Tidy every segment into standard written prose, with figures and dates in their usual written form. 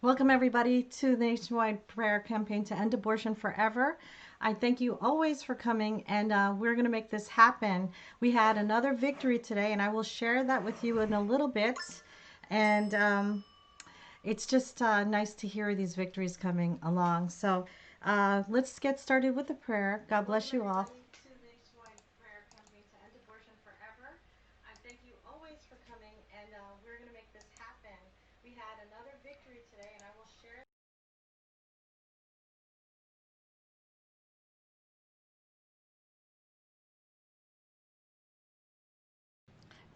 Welcome, everybody, to the nationwide prayer campaign to end abortion forever. I thank you always for coming, and we're going to make this happen. We had another victory today, and I will share that with you in a little bit. And it's just nice to hear these victories coming along. So let's get started with the prayer. God bless you all.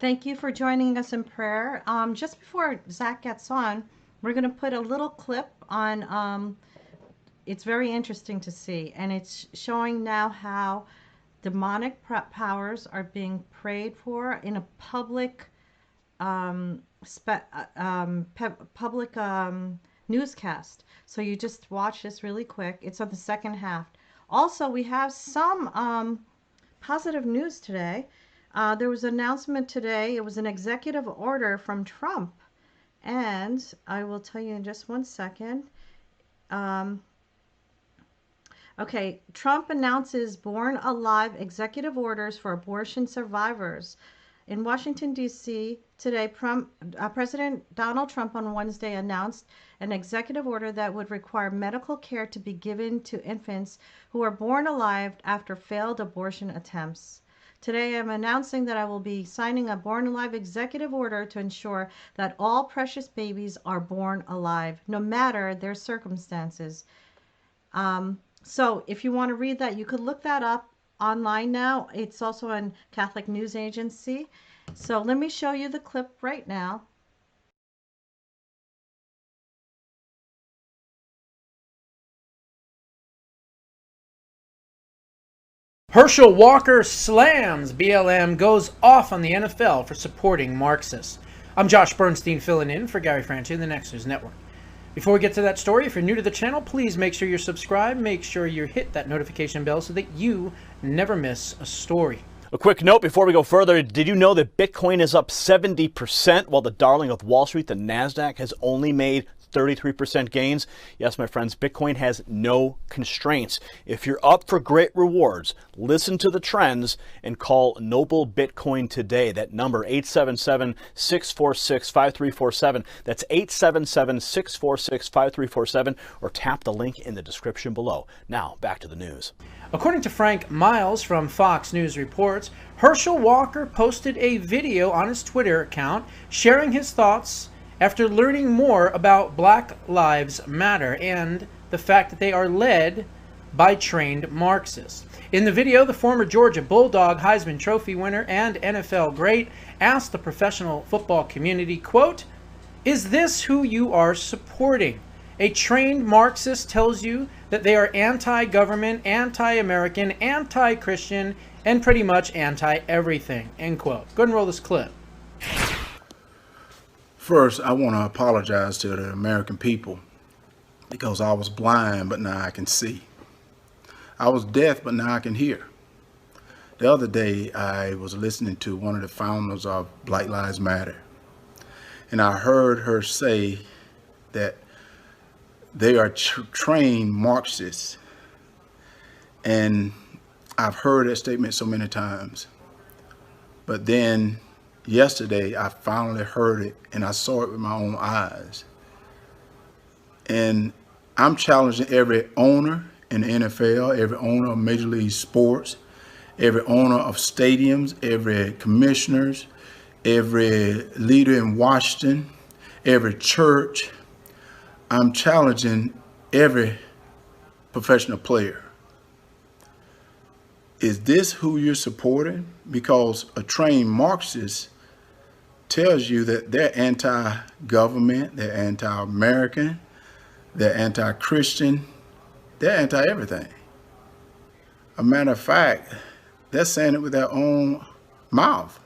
Thank you for joining us in prayer. Just before Zach gets on, we're going to put a little clip on. It's very interesting to see, and it's showing now how demonic powers are being prayed for in a public, public newscast. So you just watch this really quick. It's on the second half. Also, we have some positive news today. There was an announcement today. It was an executive order from Trump. And I will tell you in just one second. Okay, Trump announces Born Alive executive orders for abortion survivors. In Washington, D.C., today, President Donald Trump on Wednesday announced an executive order that would require medical care to be given to infants who are born alive after failed abortion attempts. Today, I'm announcing that I will be signing a Born Alive executive order to ensure that all precious babies are born alive, no matter their circumstances. So if you want to read that, you could look that up online now. It's also on Catholic News Agency. So let me show you the clip right now. Herschel Walker slams BLM, goes off on the NFL for supporting Marxists. I'm Josh Bernstein filling in for Gary Franchi in the Next News Network. Before we get to that story, if you're new to the channel, please make sure you're subscribed. Make sure you hit that notification bell so that you never miss a story. A quick note before we go further, did you know that Bitcoin is up 70% while the darling of Wall Street, the NASDAQ, has only made 33% gains? Yes, my friends, Bitcoin has no constraints. If you're up for great rewards, listen to the trends and call Noble Bitcoin today. That number, 877-646-5347. That's 877-646-5347, or tap the link in the description below. Now, back to the news. According to Frank Miles from Fox News Reports, Herschel Walker posted a video on his Twitter account sharing his thoughts after learning more about Black Lives Matter and the fact that they are led by trained Marxists. In the video, the former Georgia Bulldog Heisman Trophy winner and NFL great asked the professional football community, quote, "Is this who you are supporting? A trained Marxist tells you that they are anti-government, anti-American, anti-Christian, and pretty much anti-everything," end quote. Go ahead and roll this clip. First, I want to apologize to the American people because I was blind, but now I can see. I was deaf, but now I can hear. The other day, I was listening to one of the founders of Black Lives Matter, and I heard her say that they are trained Marxists. And I've heard that statement so many times. But then yesterday, I finally heard it and I saw it with my own eyes. And I'm challenging every owner in the NFL, every owner of Major League Sports, every owner of stadiums, every commissioners, every leader in Washington, every church. I'm challenging every professional player. Is this who you're supporting? Because a trained Marxist tells you that they're anti-government, they're anti-American, they're anti-Christian, they're anti-everything. A matter of fact, they're saying it with their own mouth.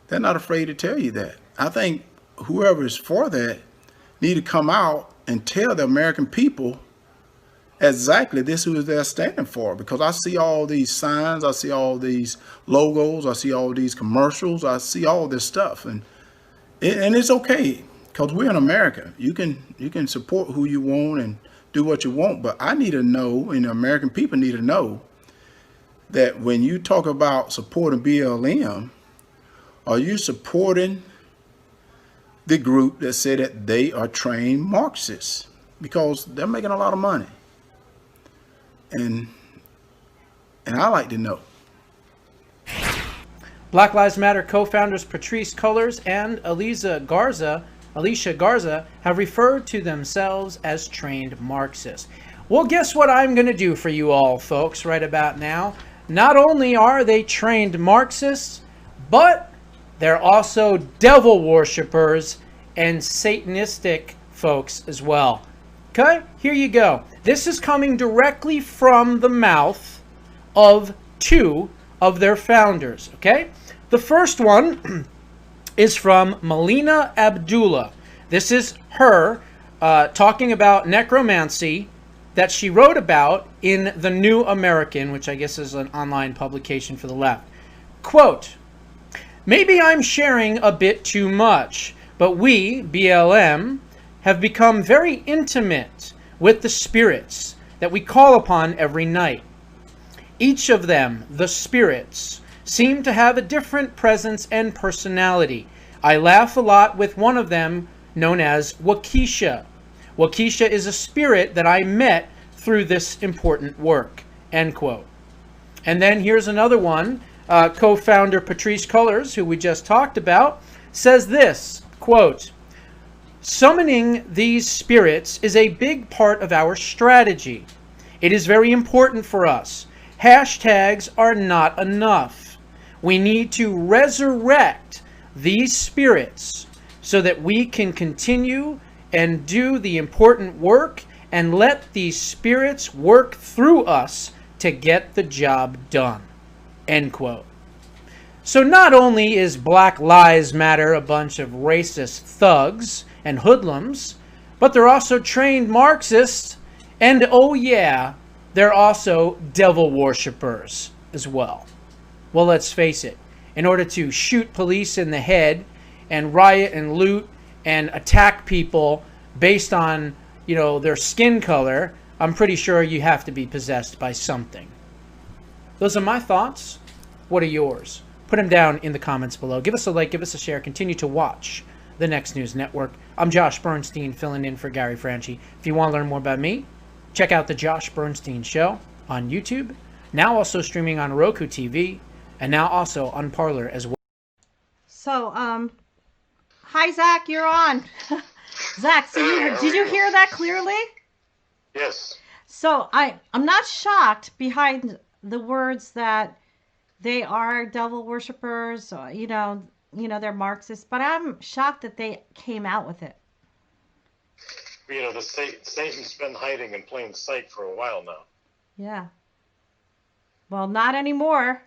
They're not afraid to tell you that. I think whoever is for that need to come out and tell the American people exactly this who they're standing for, because I see all these signs, I see all these logos, I see all these commercials, I see all this stuff, and it's okay. because we're in America. You can support who you want and do what you want, but I need to know, and the American people need to know, that when you talk about supporting BLM, are you supporting the group that said that they are trained Marxists? Because they're making a lot of money. And I like to know. Black Lives Matter co-founders Patrisse Cullors and Alicia Garza have referred to themselves as trained Marxists. Well, guess what I'm going to do for you all, folks, right about now? Not only are they trained Marxists, but they're also devil worshippers and Satanistic folks as well. Okay, here you go. This is coming directly from the mouth of two of their founders, okay? The first one is from Melina Abdullah. This is her talking about necromancy that she wrote about in The New American, which I guess is an online publication for the left. Quote, "Maybe I'm sharing a bit too much, but we, BLM, have become very intimate with the spirits that we call upon every night. Each of them, the spirits, seem to have a different presence and personality. I laugh a lot with one of them known as Waukesha. Waukesha is a spirit that I met through this important work." End quote. And then here's another one. Co-founder Patrisse Cullors, who we just talked about, says this, quote, "Summoning these spirits is a big part of our strategy. It is very important for us. Hashtags are not enough. We need to resurrect these spirits so that we can continue and do the important work and let these spirits work through us to get the job done." End quote. So not only is Black Lives Matter a bunch of racist thugs and hoodlums, but they're also trained Marxists, and oh yeah, they're also devil worshippers as well. Well, let's face it, in order to shoot police in the head and riot and loot and attack people based on, their skin color, I'm pretty sure you have to be possessed by something. Those are my thoughts. What are yours? Put them down in the comments below. Give us a like, give us a share. Continue to watch the Next News Network. I'm Josh Bernstein, filling in for Gary Franchi. If you want to learn more about me, check out The Josh Bernstein Show on YouTube, now also streaming on Roku TV, and now also on Parler as well. So, hi, Zach, you're on. Zach, so did you hear that clearly? Yes. So I'm not shocked behind the words that they are devil worshippers, they're Marxists, but I'm shocked that they came out with it. Satan's been hiding in plain sight for a while now. Yeah. Well, not anymore.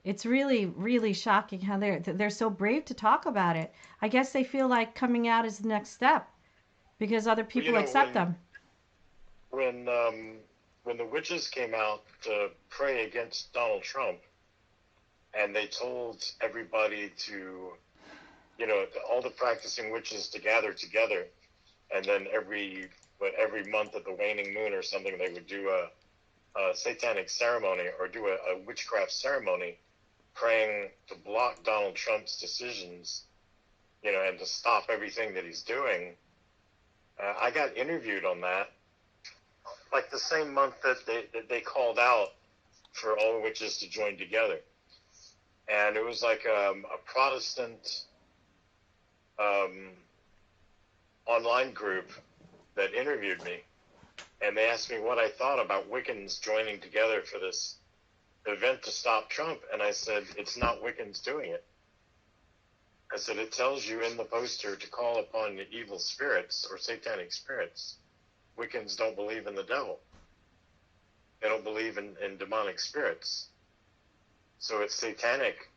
It's really, really shocking how they're so brave to talk about it. I guess they feel like coming out is the next step because other people accept them. When the witches came out to pray against Donald Trump, and they told everybody to, all the practicing witches to gather together, and then every month at the waning moon or something, they would do a satanic ceremony or do a witchcraft ceremony, praying to block Donald Trump's decisions, and to stop everything that he's doing. I got interviewed on that, like the same month that they called out for all witches to join together. And it was like a Protestant online group that interviewed me, and they asked me what I thought about Wiccans joining together for this event to stop Trump, and I said, it's not Wiccans doing it. I said, it tells you in the poster to call upon the evil spirits or satanic spirits. Wiccans don't believe in the devil. They don't believe in demonic spirits. So it's satanic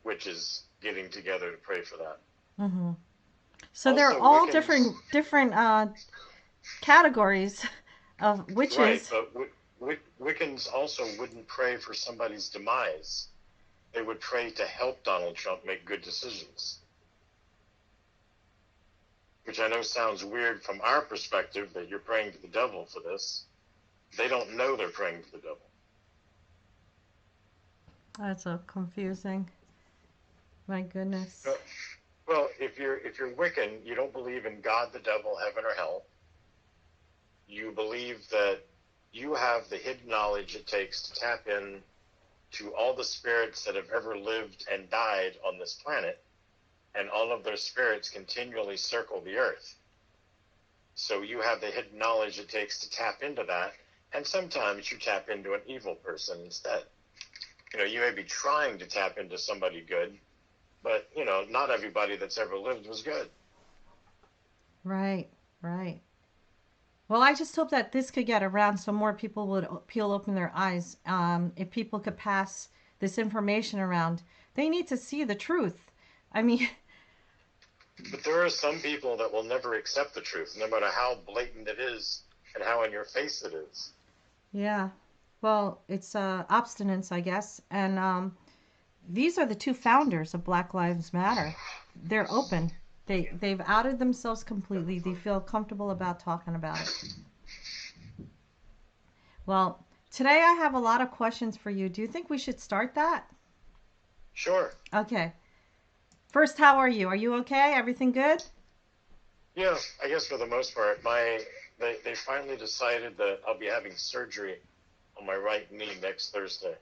witches getting together to pray for that. Mm-hmm. So Also, they're all Wiccans, different categories of witches. Right, but Wiccans also wouldn't pray for somebody's demise. They would pray to help Donald Trump make good decisions. which I know sounds weird from our perspective that you're praying to the devil for this. They don't know they're praying to the devil. That's so confusing. My goodness. Well, if you're Wiccan, you don't believe in God, the devil, heaven, or hell. You believe that you have the hidden knowledge it takes to tap in to all the spirits that have ever lived and died on this planet, and all of their spirits continually circle the earth. So you have the hidden knowledge it takes to tap into that, and sometimes you tap into an evil person instead. You may be trying to tap into somebody good, but, not everybody that's ever lived was good. Right, right. Well, I just hope that this could get around so more people would peel open their eyes. If people could pass this information around, they need to see the truth. I mean, but there are some people that will never accept the truth, no matter how blatant it is and how in your face it is. yeah. Well, it's obstinance, I guess. And these are the two founders of Black Lives Matter. They're open. They've outed themselves completely. They feel comfortable about talking about it. Well, today I have a lot of questions for you. Do you think we should start that? Sure. Okay. First, how are you? Are you okay? Everything good? Yeah, I guess for the most part. They finally decided that I'll be having surgery on my right knee next Thursday.